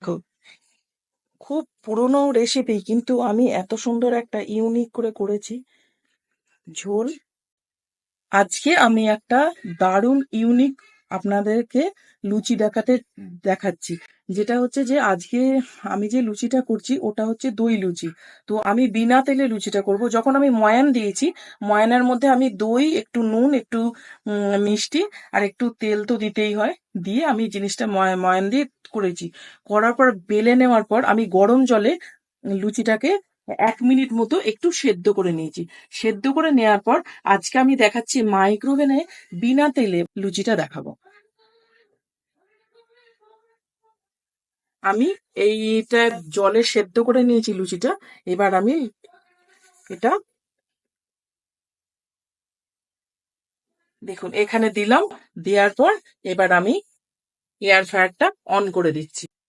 দেখো, খুব পুরনো রেসিপি কিন্তু আমি এত সুন্দর একটা ইউনিক করে করেছি ঝোল। আজকে আমি একটা দারুণ ইউনিক আপনাদেরকে লুচি দেখাচ্ছি। যেটা হচ্ছে যে আজকে আমি যে লুচিটা করছি ওটা হচ্ছে দই লুচি। তো আমি বিনা তেলে লুচিটা করব। যখন আমি ময়ান দিয়েছি, ময়ানের মধ্যে আমি দই, একটু নুন, একটু মিষ্টি আর একটু তেল তো দিতেই হয়, দিয়ে আমি জিনিসটা ময়ান দিয়ে করেছি। করার পর বেলে নেওয়ার পর আমি গরম জলে লুচিটাকে 1 মিনিট মতো একটু সেদ্ধ করে নিয়েছি। সেদ্ধ করে নেওয়ার পর আজকে আমি দেখাচ্ছি মাইক্রোওভেনে বিনা তেলে লুচিটা দেখাবো। আমি এইটা জলে সেদ্ধ করে নিয়েছি লুচিটা। এবার আমি এটা দেখুন এখানে দিলাম। দেওয়ার পর এবার আমি এয়ার ফ্রায়ারটা অন করে দিচ্ছি।